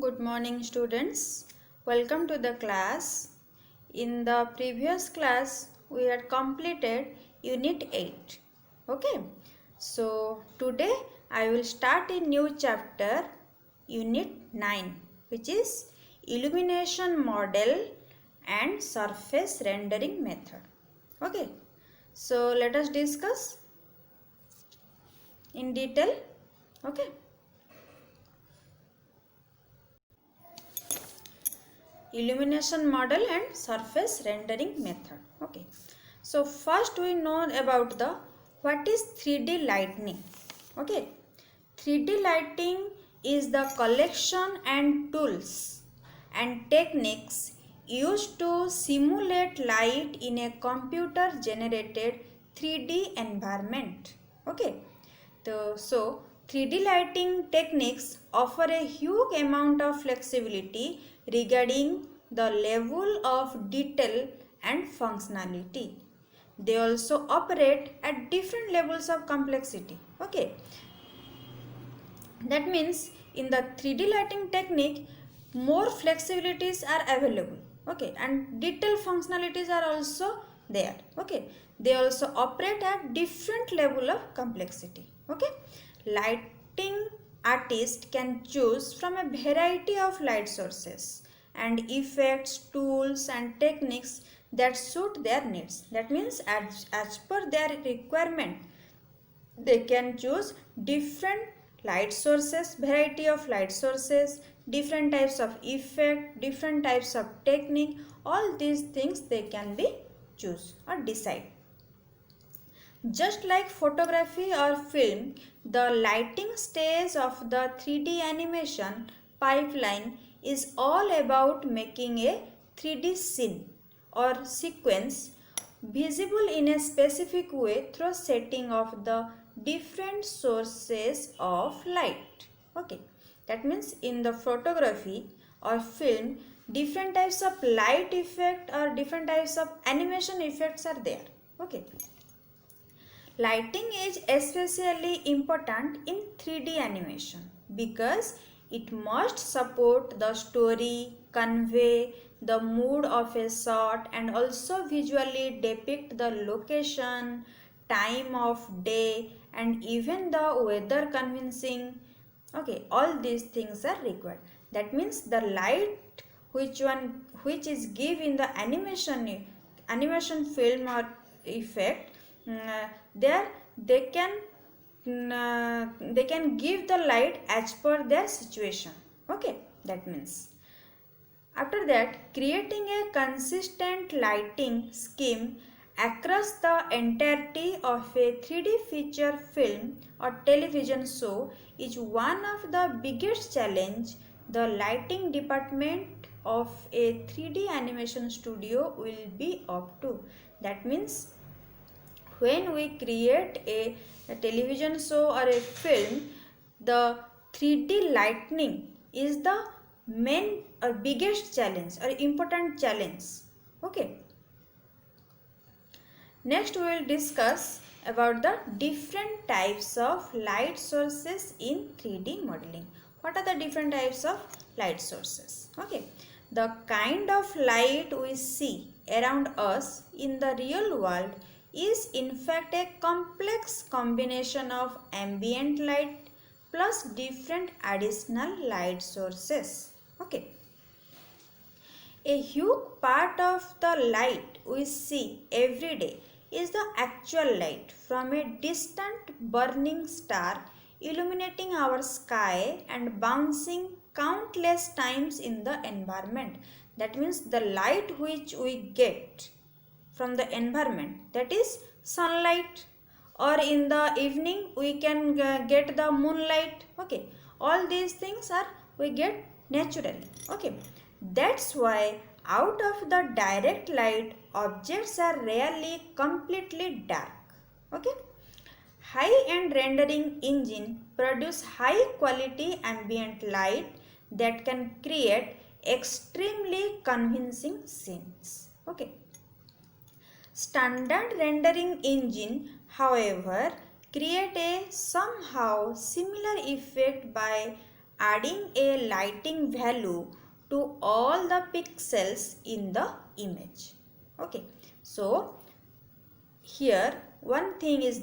Good morning students. Welcome to the class. In the previous class we had completed unit 8. Okay. So today I will start a new chapter unit 9 which is illumination model and surface rendering method. Okay. So let us discuss in detail. Okay. Illumination model and surface rendering method. Okay, so first we know about the what is 3D lighting. Okay, 3D lighting is the collection and tools and techniques used to simulate light in a computer generated 3D environment. Okay, so 3D lighting techniques offer a huge amount of flexibility regarding the level of detail and functionality. They also operate at different levels of complexity. Okay, that means in the 3D lighting technique more flexibilities are available. Okay, and detail functionalities are also there. Okay, they also operate at different level of complexity. Okay, lighting artist can choose from a variety of light sources and effects, tools and techniques that suit their needs. That means as per their requirement they can choose different light sources, variety of light sources, different types of effect, different types of technique. All these things they can be choose or decide. Just like photography or film, the lighting stage of the 3D animation pipeline is all about making a 3D scene or sequence visible in a specific way through setting of the different sources of light. Okay, that means in the photography or film, different types of light effect or different types of animation effects are there. Okay, lighting is especially important in 3D animation because it must support the story, convey the mood of a shot, and also visually depict the location, time of day, and even the weather convincing. Okay, all these things are required. That means the light which is give in the animation film or effect, there they can they can give the light as per their situation. Okay, that means after that, creating a consistent lighting scheme across the entirety of a 3D feature film or television show is one of the biggest challenge the lighting department of a 3D animation studio will be up to. That means when we create a television show or a film, the 3D lightning is the main or biggest challenge or important challenge. Okay, next we will discuss about the different types of light sources in 3D modeling. What are the different types of light sources? Okay, the kind of light we see around us in the real world is in fact a complex combination of ambient light plus different additional light sources. Okay, a huge part of the light we see every day is the actual light from a distant burning star illuminating our sky and bouncing countless times in the environment. That means the light which we get from the environment, that is sunlight, or in the evening we can get the moonlight. Okay, all these things are we get naturally. Okay, that's why out of the direct light objects are rarely completely dark. Okay, high-end rendering engine produce high quality ambient light that can create extremely convincing scenes. Okay, standard rendering engine, however, create a somehow similar effect by adding a lighting value to all the pixels in the image. Okay, so here one thing is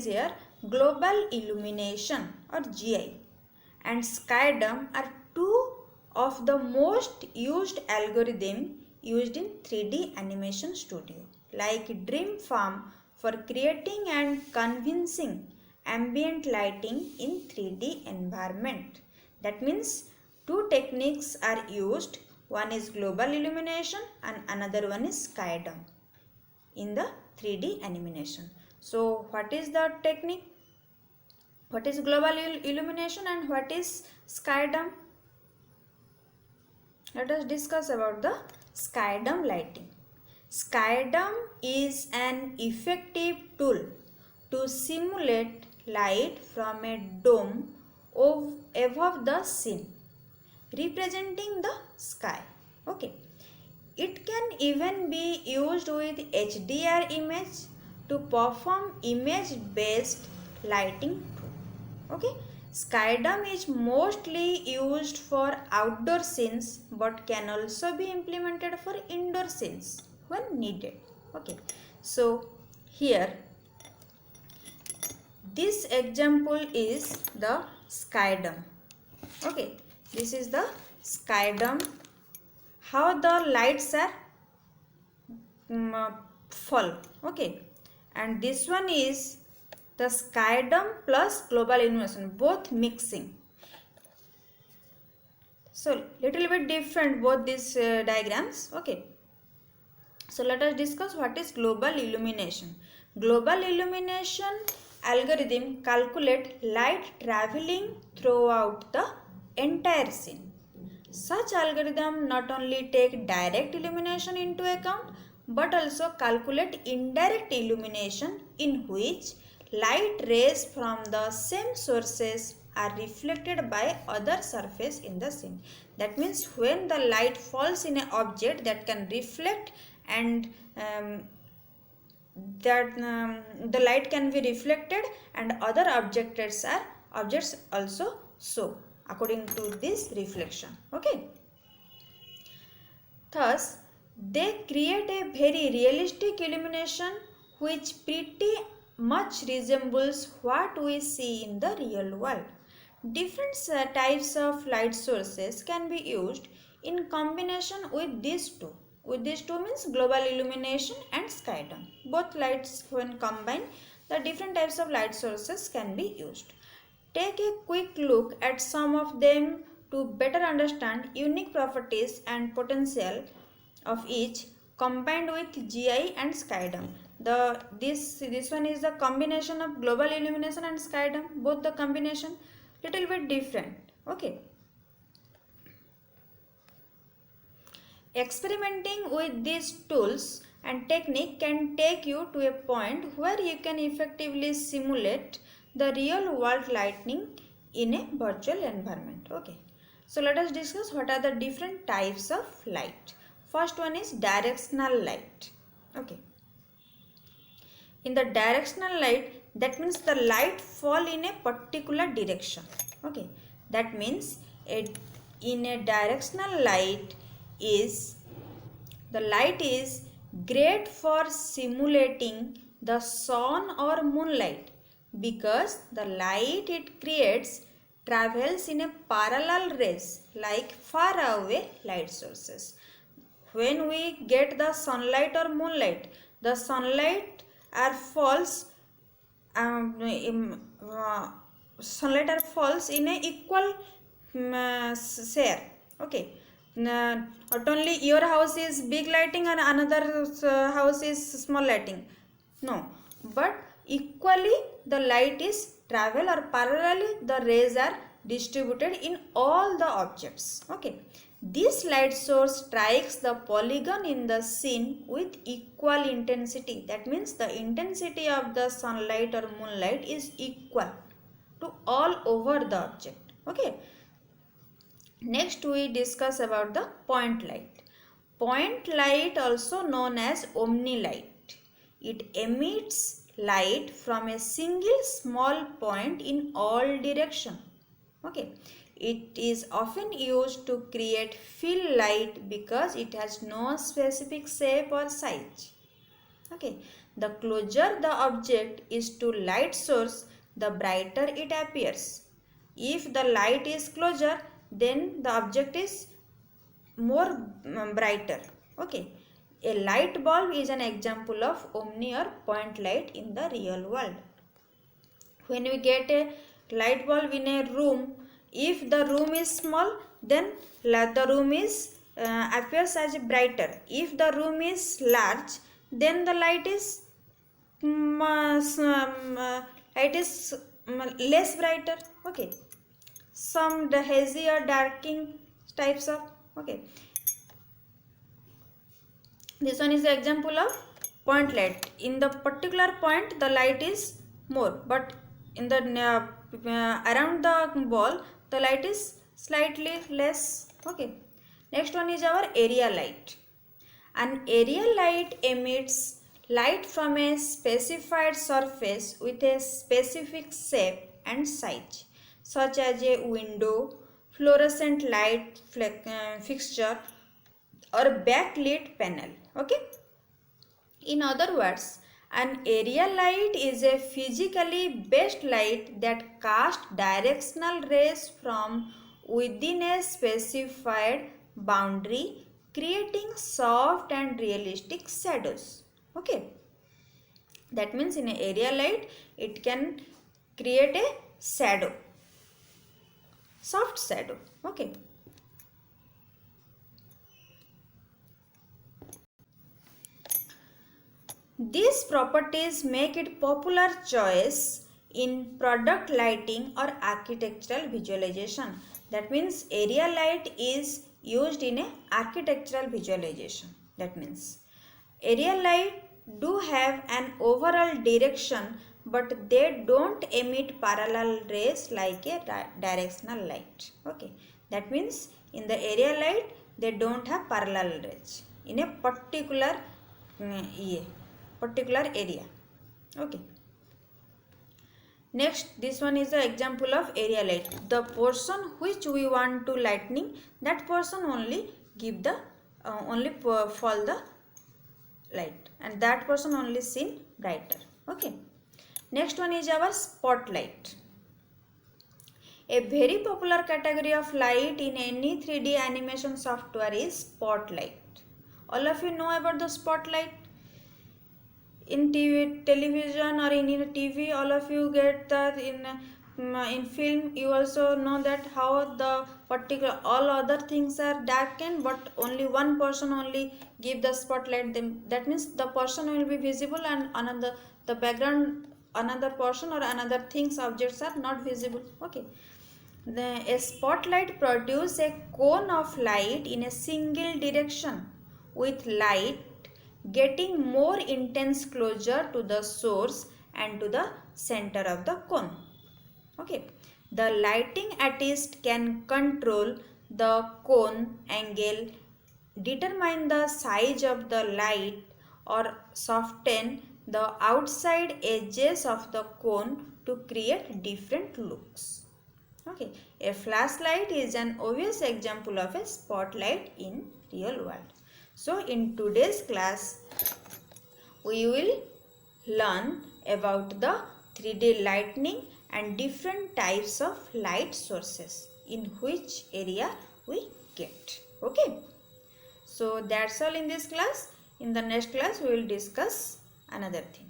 here, global illumination or GI and SkyDome are two of the most used algorithm used in 3D animation studio, like Dream Farm for creating and convincing ambient lighting in 3D environment. That means two techniques are used. One is global illumination and another one is SkyDome in the 3D animation. So what is the technique? What is global illumination and what is SkyDome? Let us discuss about the SkyDome lighting. SkyDome is an effective tool to simulate light from a dome above the scene, representing the sky. Okay. It can even be used with HDR image to perform image-based lighting too. Okay. SkyDome is mostly used for outdoor scenes but can also be implemented for indoor scenes when needed. Okay. So here this example is the SkyDome. Okay. This is the SkyDome. How the lights are fall. Okay. And this one is the SkyDome plus global illumination, both mixing. So little bit different both these diagrams. Okay. So let us discuss what is global illumination. Global illumination algorithm calculate light traveling throughout the entire scene. Such algorithm not only take direct illumination into account but also calculate indirect illumination, in which light rays from the same sources are reflected by other surface in the scene. That means when the light falls in an object, that can reflect and the light can be reflected and other objects also show according to this reflection. Okay. Thus they create a very realistic illumination which pretty much resembles what we see in the real world. Different types of light sources can be used in combination with these two. With these two means global illumination and SkyDome. Both lights, when combined, the different types of light sources can be used. Take a quick look at some of them to better understand unique properties and potential of each combined with GI and SkyDome. This one is the combination of global illumination and SkyDome. Both the combination little bit different. Okay. Experimenting with these tools and technique can take you to a point where you can effectively simulate the real world lighting in a virtual environment. Okay. So let us discuss what are the different types of light. First one is directional light. Okay. In the directional light, that means the light fall in a particular direction. Okay. That means in a directional light the light is great for simulating the sun or moonlight, because the light it creates travels in a parallel rays like far away light sources. When we get the sunlight or moonlight, the sunlight falls in a equal share. Okay. Not only your house is big lighting and another house is small lighting. No, but equally the light is travel or parallelly the rays are distributed in all the objects. Okay. This light source strikes the polygon in the scene with equal intensity. That means the intensity of the sunlight or moonlight is equal to all over the object. Okay. Next we discuss about the point light. Point light, also known as omni-light. It emits light from a single small point in all direction. Okay, it is often used to create fill light because it has no specific shape or size. Okay, the closer the object is to light source, the brighter it appears. If the light is closer, then the object is more brighter. Okay, a light bulb is an example of omni or point light in the real world. When we get a light bulb in a room, if the room is small, then the room is appears as brighter. If the room is large, then the light is less brighter. Okay, some the hazy or darking types of. Okay, this one is the example of point light. In the particular point the light is more, but in the around the ball the light is slightly less. Okay, next one is our area light. An area light emits light from a specified surface with a specific shape and size, such as a window, fluorescent light fixture, or backlit panel. Okay, in other words, an area light is a physically based light that casts directional rays from within a specified boundary, creating soft and realistic shadows. Okay, that means in an area light it can create a shadow, soft shadow. Okay. These properties make it popular choice in product lighting or architectural visualization. That means area light is used in a architectural visualization. That means area light do have an overall direction, but they don't emit parallel rays like a directional light. Okay, that means in the area light they don't have parallel rays in a particular area. Okay, next this one is the example of area light. The portion which we want to lightning, that portion only give the fall the light, and that portion only seen brighter. Okay, next one is our spotlight. A very popular category of light in any 3D animation software is spotlight. All of you know about the spotlight. In TV, television, or in TV, all of you get that. In film, you also know that how the particular all other things are darkened, but only one person only give the spotlight. Them, that means the person will be visible, and another the background, another person or another things objects are not visible. Okay, a spotlight produces a cone of light in a single direction, with light getting more intense closer to the source and to the center of the cone. Okay, the lighting artist can control the cone angle, determine the size of the light, or soften the outside edges of the cone to create different looks. Okay, a flashlight is an obvious example of a spotlight in real world. So in today's class, we will learn about the 3D lighting and different types of light sources in which area we get. Okay. So that's all in this class. In the next class, we will discuss another thing.